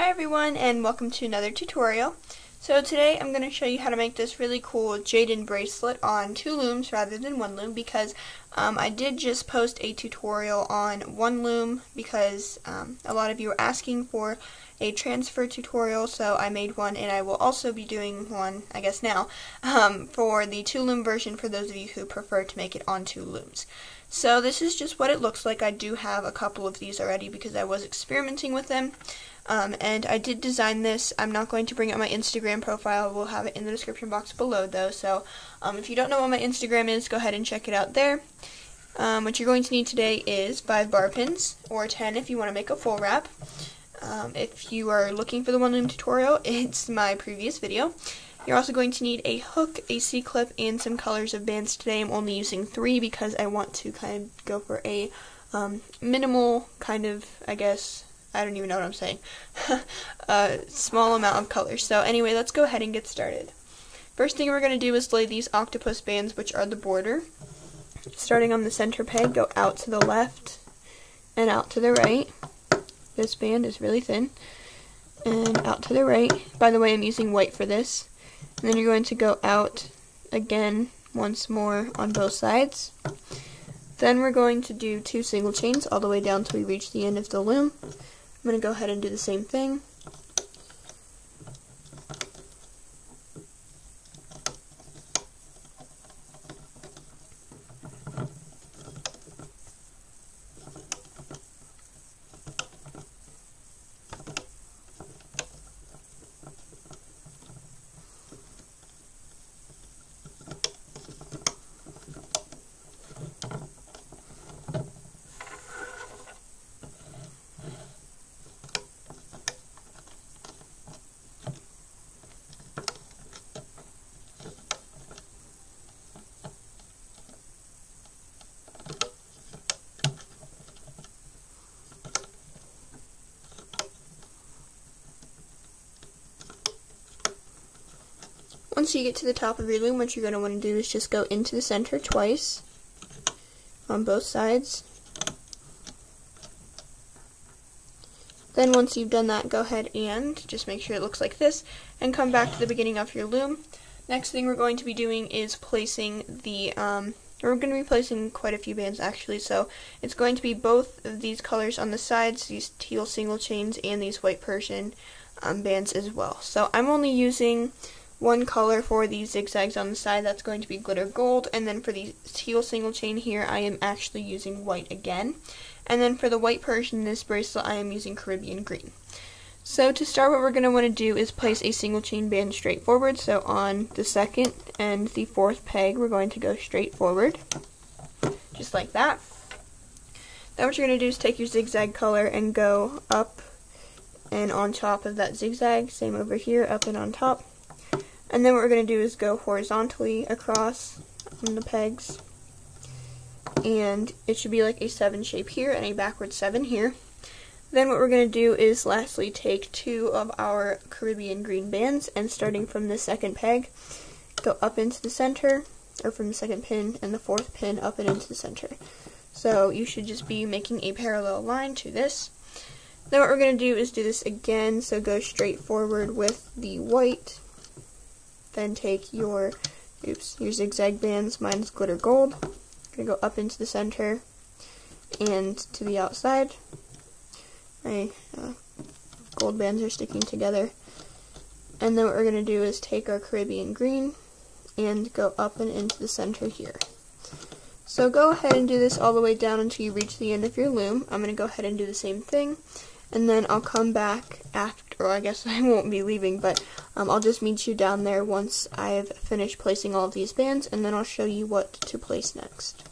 Hi everyone, and welcome to another tutorial. So today I'm going to show you how to make this really cool Jaden bracelet on 2 looms rather than 1 loom, because I did just post a tutorial on 1 loom because a lot of you were asking for a transfer tutorial, so I made one, and I will also be doing one, I guess now, for the 2 loom version for those of you who prefer to make it on 2 looms. So this is just what it looks like. I do have a couple of these already because I was experimenting with them. And I did design this. I'm not going to bring up my Instagram profile. We'll have it in the description box below though. So if you don't know what my Instagram is, go ahead and check it out there. What you're going to need today is 5 bar pins, or 10 if you want to make a full wrap. If you are looking for the 1 loom tutorial, it's my previous video. You're also going to need a hook, a C-clip, and some colors of bands. Today I'm only using 3 because I want to kind of go for a minimal kind of, I guess, I don't even know what I'm saying, small amount of colors. So anyway, let's go ahead and get started. First thing we're going to do is lay these octopus bands, which are the border. Starting on the center peg, go out to the left and out to the right. This band is really thin. And out to the right. By the way, I'm using white for this. And then you're going to go out again once more on both sides. Then we're going to do 2 single chains all the way down till we reach the end of the loom. I'm going to go ahead and do the same thing. Once you get to the top of your loom, what you're going to want to do is just go into the center twice on both sides. Then once you've done that, go ahead and just make sure it looks like this and come back to the beginning of your loom. Next thing we're going to be doing is placing the, we're going to be placing quite a few bands actually, so it's going to be both of these colors on the sides, these teal single chains, and these white Persian bands as well. So I'm only using 1 color for these zigzags on the side. That's going to be glitter gold, and then for the teal single chain here I am actually using white again, and then for the white Persian in this bracelet I am using Caribbean green. So to start, what we're going to want to do is place a single chain band straight forward. So on the 2nd and the 4th peg we're going to go straight forward, just like that. Then what you're going to do is take your zigzag color and go up and on top of that zigzag, same over here, up and on top. And then what we're going to do is go horizontally across on the pegs, and it should be like a 7 shape here and a backward 7 here. Then what we're going to do is lastly take 2 of our Caribbean green bands, and starting from the 2nd peg, go up into the center, or from the 2nd pin and the 4th pin up and into the center. So you should just be making a parallel line to this. Then what we're going to do is do this again, so go straight forward with the white. Then take your zigzag bands, mine's glitter gold. I'm going to go up into the center and to the outside. My gold bands are sticking together. And then what we're going to do is take our Caribbean green and go up and into the center here. So go ahead and do this all the way down until you reach the end of your loom. I'm going to go ahead and do the same thing. And then I'll come back after, or I guess I won't be leaving, but I'll just meet you down there once I've finished placing all of these bands, and then I'll show you what to place next.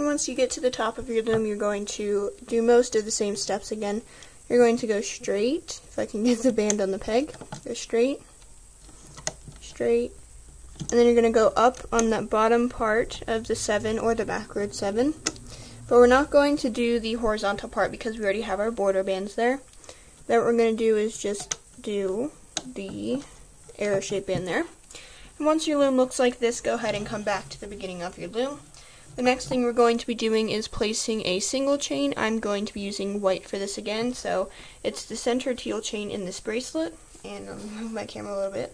Then once you get to the top of your loom, you're going to do most of the same steps again. You're going to go straight, if I can get the band on the peg, go straight, straight, and then you're going to go up on that bottom part of the 7 or the backward 7. But we're not going to do the horizontal part because we already have our border bands there. Then what we're going to do is just do the arrow shape band there. And once your loom looks like this, go ahead and come back to the beginning of your loom. The next thing we're going to be doing is placing a single chain. I'm going to be using white for this again, so it's the center teal chain in this bracelet. And I'll move my camera a little bit.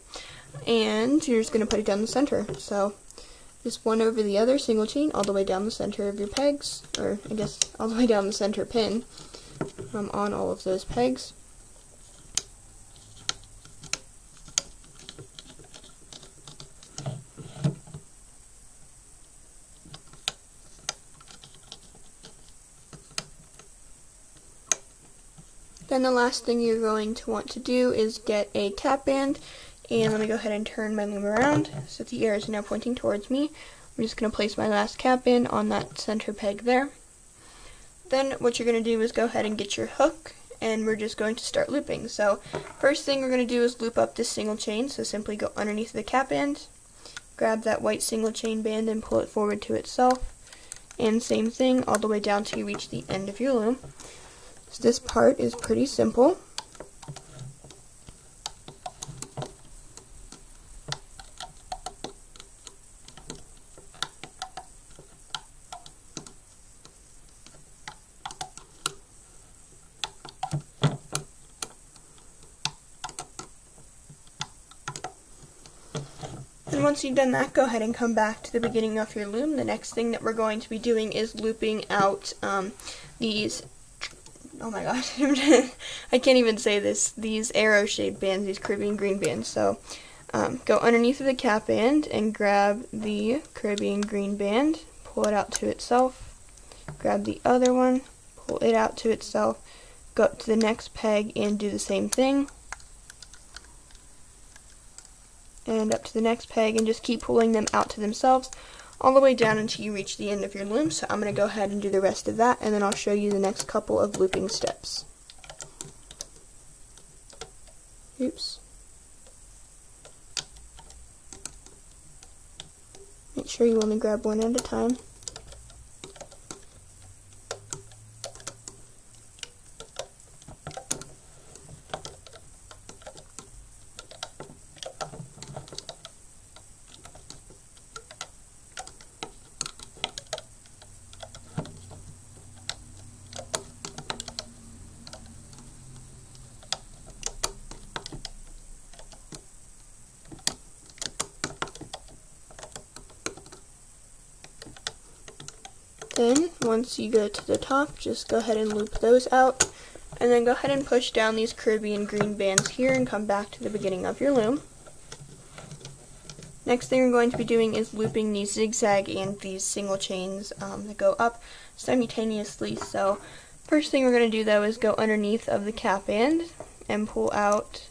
And you're just going to put it down the center. So just one over the other, single chain, all the way down the center of your pegs, or I guess all the way down the center pin on all of those pegs. Then the last thing you're going to want to do is get a cap band, and let me go ahead and turn my loom around so the ear is now pointing towards me. I'm just going to place my last cap band on that center peg there. Then what you're going to do is go ahead and get your hook, and we're just going to start looping. So first thing we're going to do is loop up this single chain, so simply go underneath the cap band, grab that white single chain band and pull it forward to itself, and same thing all the way down till you reach the end of your loom. So this part is pretty simple. And once you've done that, go ahead and come back to the beginning of your loom. The next thing that we're going to be doing is looping out these, oh my gosh, I can't even say this, these arrow-shaped bands, these Caribbean green bands. So go underneath of the cap band and grab the Caribbean green band, pull it out to itself, grab the other one, pull it out to itself, go up to the next peg and do the same thing. And up to the next peg, and just keep pulling them out to themselves all the way down until you reach the end of your loom. So I'm going to go ahead and do the rest of that, and then I'll show you the next couple of looping steps. Oops. Make sure you only grab one at a time. Then, once you go to the top, just go ahead and loop those out, and then go ahead and push down these Caribbean green bands here and come back to the beginning of your loom. Next thing we're going to be doing is looping these zigzag and these single chains that go up simultaneously. So, first thing we're going to do though is go underneath of the cap band and pull out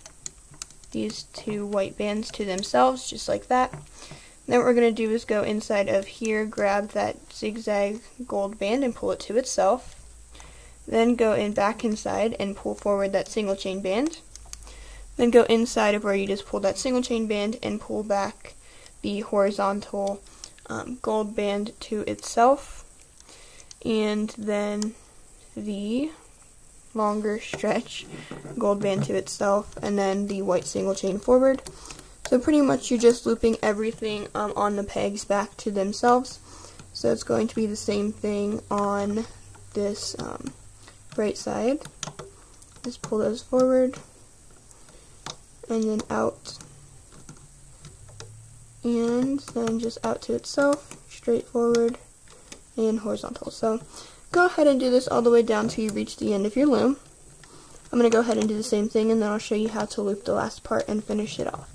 these two white bands to themselves, just like that. Then what we're going to do is go inside of here, grab that zigzag gold band and pull it to itself. Then go in back inside and pull forward that single chain band. Then go inside of where you just pulled that single chain band and pull back the horizontal gold band to itself. And then the longer stretch gold band to itself, and then the white single chain forward. So pretty much you're just looping everything on the pegs back to themselves. So it's going to be the same thing on this right side. Just pull those forward and then out, and then just out to itself, straight forward and horizontal. So go ahead and do this all the way down till you reach the end of your loom. I'm going to go ahead and do the same thing, and then I'll show you how to loop the last part and finish it off.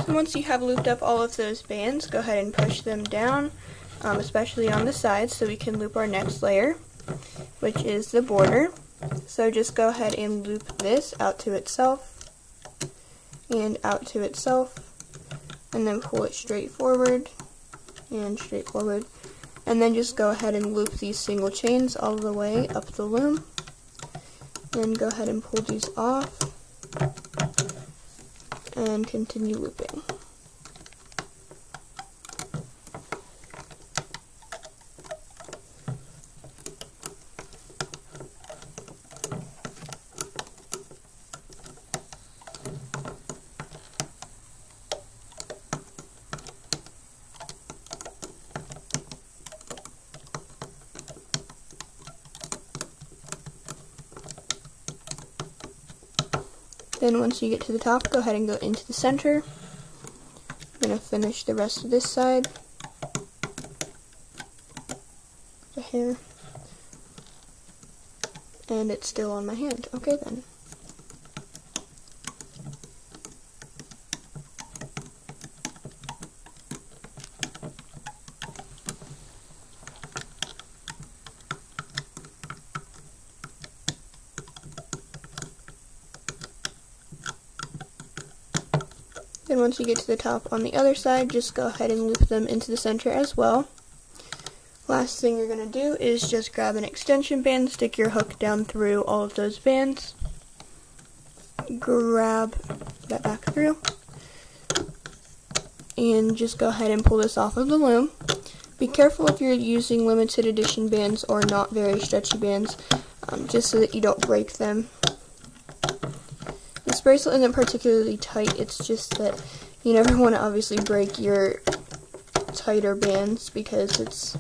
So once you have looped up all of those bands, go ahead and push them down, especially on the sides, so we can loop our next layer, which is the border. So just go ahead and loop this out to itself, and out to itself, and then pull it straight forward, and straight forward. And then just go ahead and loop these single chains all the way up the loom. And go ahead and pull these off, and continue looping. Then once you get to the top, go ahead and go into the center. I'm going to finish the rest of this side. The hair. And it's still on my hand. Okay then. Then once you get to the top on the other side, just go ahead and loop them into the center as well. Last thing you're going to do is just grab an extension band, stick your hook down through all of those bands, grab that back through, and just go ahead and pull this off of the loom. Be careful if you're using limited edition bands or not very stretchy bands, just so that you don't break them. This bracelet isn't particularly tight, it's just that you never want to obviously break your tighter bands because it's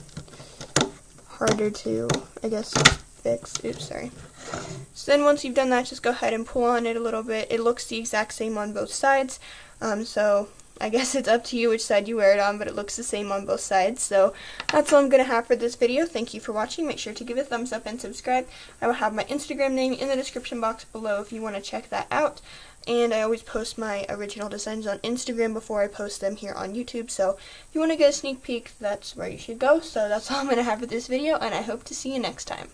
harder to, I guess, fix. Oops, sorry. So then once you've done that, just go ahead and pull on it a little bit. It looks the exact same on both sides, so I guess it's up to you which side you wear it on, but it looks the same on both sides. So that's all I'm going to have for this video. Thank you for watching. Make sure to give it a thumbs up and subscribe. I will have my Instagram name in the description box below if you want to check that out. And I always post my original designs on Instagram before I post them here on YouTube. So if you want to get a sneak peek, that's where you should go. So that's all I'm going to have for this video, and I hope to see you next time.